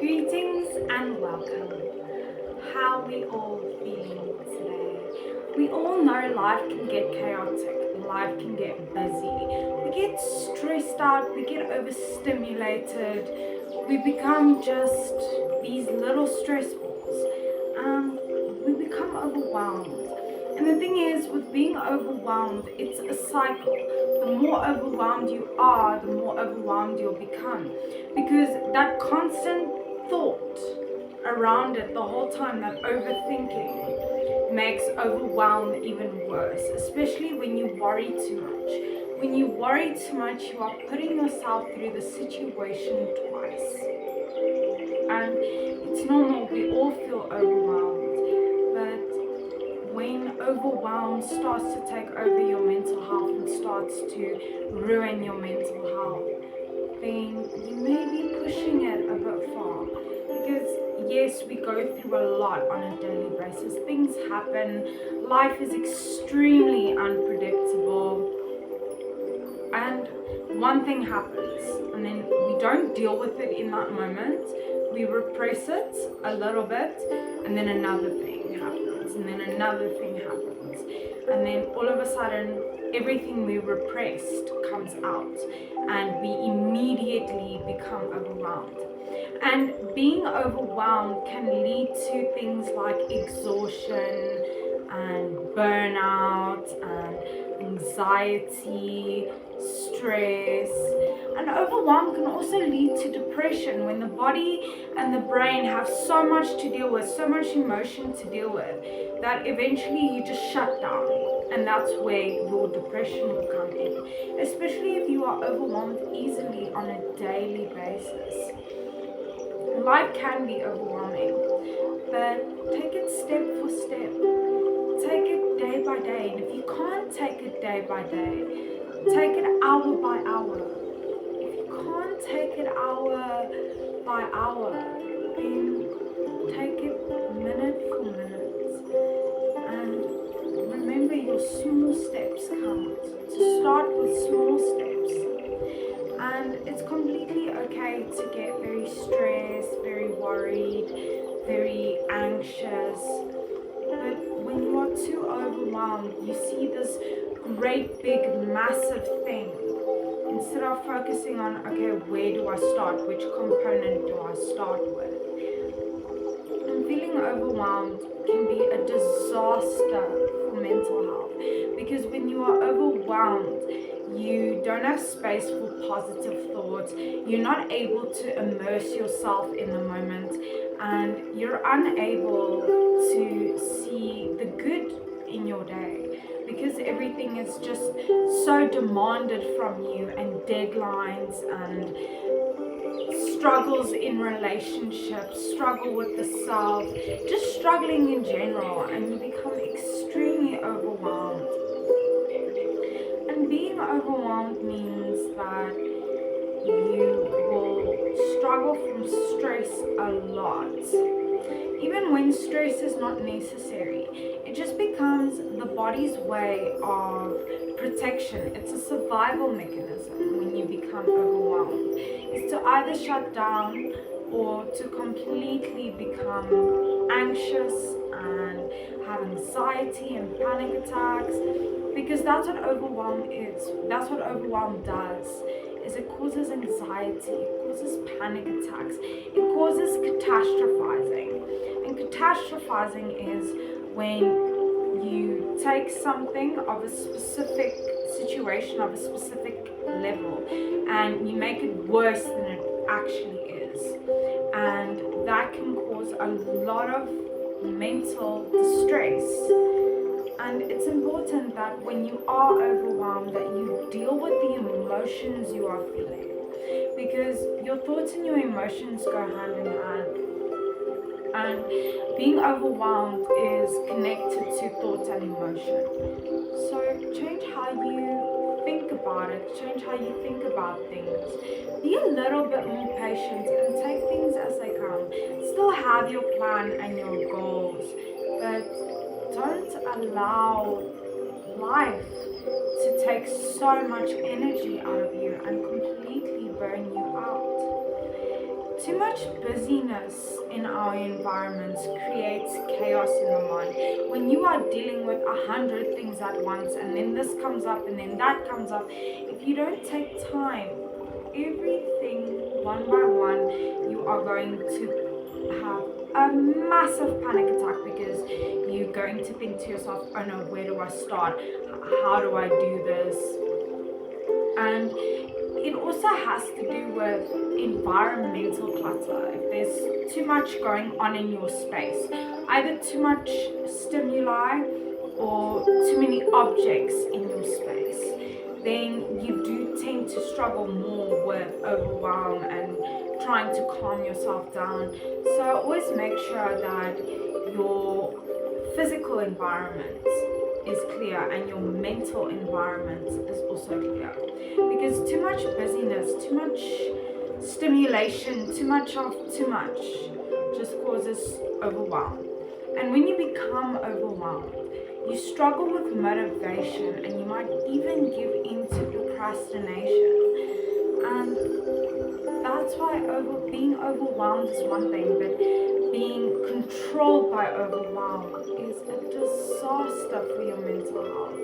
Greetings and welcome. How we all feeling today? We all know life can get chaotic, life can get busy. We get stressed out, we get overstimulated, we become just these little stress balls and we become overwhelmed. And the thing is, with being overwhelmed, it's a cycle. The more overwhelmed you are, the more overwhelmed you'll become. Because that constant thought around it the whole time, that overthinking, makes overwhelm even worse, especially when you worry too much. When you worry too much, you are putting yourself through the situation twice. And it's normal, we all feel overwhelmed, but when overwhelm starts to take over your mental health and starts to ruin your mental health, then you may be pushing it a bit far. Because yes, we go through a lot on a daily basis. Things happen, life is extremely unpredictable, and one thing happens and then we don't deal with it in that moment. We repress it a little bit, and then another thing happens, and then another thing happens, and then all of a sudden everything we repressed comes out and we immediately become overwhelmed. And being overwhelmed can lead to things like exhaustion and burnout and anxiety, stress. And overwhelm can also lead to depression when the body and the brain have so much to deal with, so much emotion to deal with, that eventually you just shut down. And that's where your depression will come in, especially if you are overwhelmed easily on a daily basis. Life can be overwhelming, but take it step for step. Take it day by day. And if you can't take it day by day, take it hour by hour. If you can't take it hour by hour, then take it minute for minute. And remember, your small steps count. To start with small steps. And it's completely okay to get very stressed, very worried, very anxious. But when you are too overwhelmed, you see this great big massive thing. Instead of focusing on, okay, where do I start? Which component do I start with? And feeling overwhelmed can be a disaster for mental health, because when you are overwhelmed, you don't have space for positive thoughts, you're not able to immerse yourself in the moment, and you're unable to see the good in your day, because everything is just so demanded from you, and deadlines and struggles in relationships, struggle with the self, just struggling in general, and you become extremely overwhelmed. And being overwhelmed means that you will struggle from stress a lot. Even when stress is not necessary, it just becomes the body's way of protection. It's a survival mechanism when you become overwhelmed. It's to either shut down or to completely become anxious and have anxiety and panic attacks, because that's what overwhelm is. That's what overwhelm does. Is it causes anxiety, it causes panic attacks, it causes catastrophizing. And catastrophizing is when you take something of a specific situation, of a specific level, and you make it worse than it actually is. And that can cause a lot of mental distress. And it's important that when you are overwhelmed, that you deal with the emotions you are feeling, because your thoughts and your emotions go hand in hand. And being overwhelmed is connected to thoughts and emotion. So change how you think about it, change how you think about things. Be a little bit more patient and take things as they come. Still have your plan and your goals, but don't allow life to take so much energy out of you and completely burn you out. Too much busyness in our environments creates chaos in the mind. When you are dealing with 100 things at once, and then this comes up and then that comes up, if you don't take time, everything one by one, you are going to have a massive panic attack, because you're going to think to yourself, oh no, where do I start? How do I do this? And it also has to do with environmental clutter. If there's too much going on in your space, either too much stimuli or too many objects in your space, then you do tend to struggle more with overwhelm and trying to calm yourself down. So always make sure that your physical environment is clear and your mental environment is also clear, because too much busyness, too much stimulation, too much just causes overwhelm. And when you become overwhelmed, you struggle with motivation, and you might even give in to procrastination. And that's why being overwhelmed is one thing, but being controlled by overwhelm is a disaster for your mental health.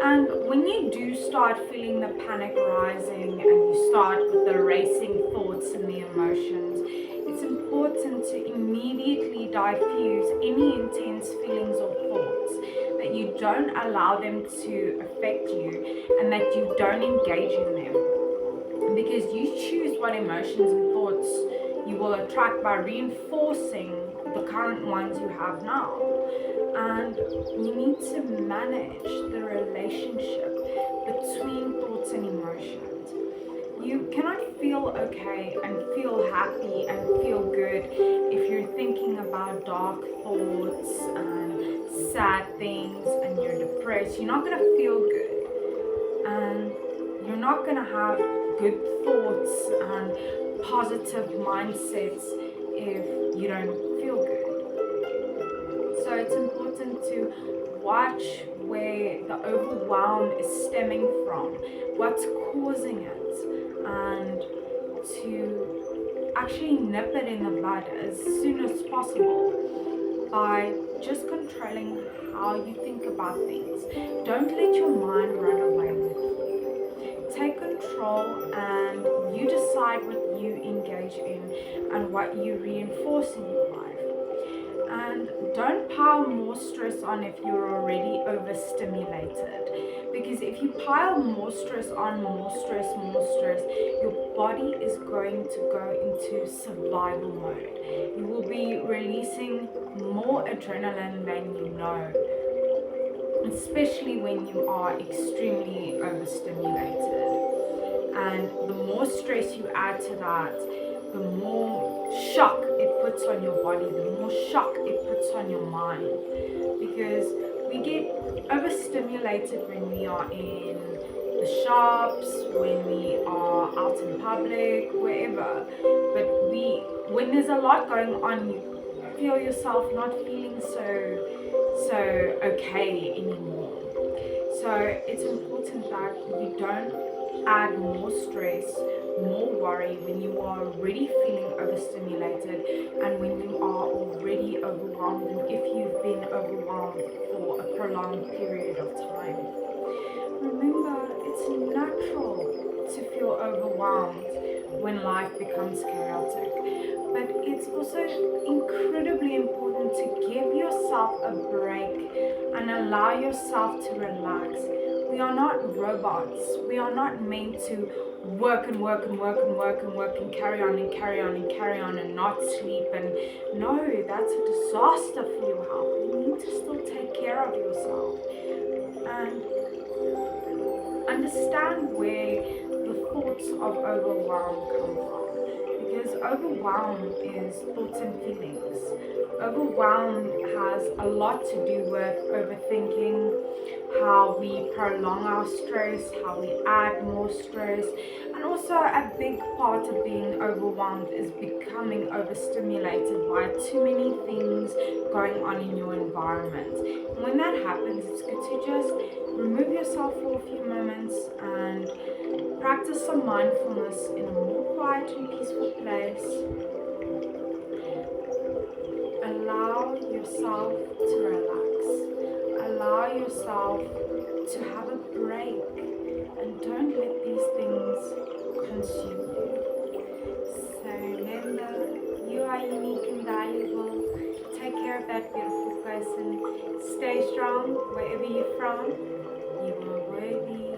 And when you do start feeling the panic rising and you start with the racing thoughts and the emotions, it's important to immediately diffuse any intense feelings or thoughts, that you don't allow them to affect you and that you don't engage in them. Because you choose what emotions and thoughts you will attract by reinforcing the current ones you have now. And you need to manage the relationship between thoughts and emotions. You cannot feel okay and feel happy and feel good if you're thinking about dark thoughts and sad things and you're depressed. You're not going to feel good, and you're not going to have good thoughts and positive mindsets if you don't feel good. So it's important to watch where the overwhelm is stemming from, what's causing it, and to actually nip it in the bud as soon as possible by just controlling how you think about things. Don't let your mind run away with you. Take control, and you decide what you engage in and what you reinforce in your life. And don't pile more stress on if you're already overstimulated. Because if you pile more stress on, more stress, your body is going to go into survival mode. You will be releasing more adrenaline than you know, especially when you are extremely overstimulated. And the more stress you add to that, the more shock it puts on your body, the more shock it puts on your mind. Because we get overstimulated when we are in the shops, when we are out in public, wherever. But when there's a lot going on, you feel yourself not feeling so okay anymore. So it's important that you don't add more stress, more worry when you are already feeling overstimulated and when you are already overwhelmed, and if you've been overwhelmed for a prolonged period of time. Remember, it's natural to feel overwhelmed when life becomes chaotic, but it's also incredibly important to give yourself a break and allow yourself to relax. We are not robots. We are not meant to work and carry on and not sleep. And no, that's a disaster for your health. You need to still take care of yourself and understand where the thoughts of overwhelm come from. Because overwhelm is thoughts and feelings. Overwhelm has a lot to do with overthinking, how we prolong our stress, how we add more stress, and also a big part of being overwhelmed is becoming overstimulated by too many things going on in your environment. And when that happens, it's good to just remove yourself for a few moments and Practice some mindfulness in a more quiet and peaceful place. Allow yourself to relax. Allow yourself to have a break, and don't let these things consume you. So remember, you are unique and valuable. Take care of that beautiful person. Stay strong wherever you're from. You are worthy.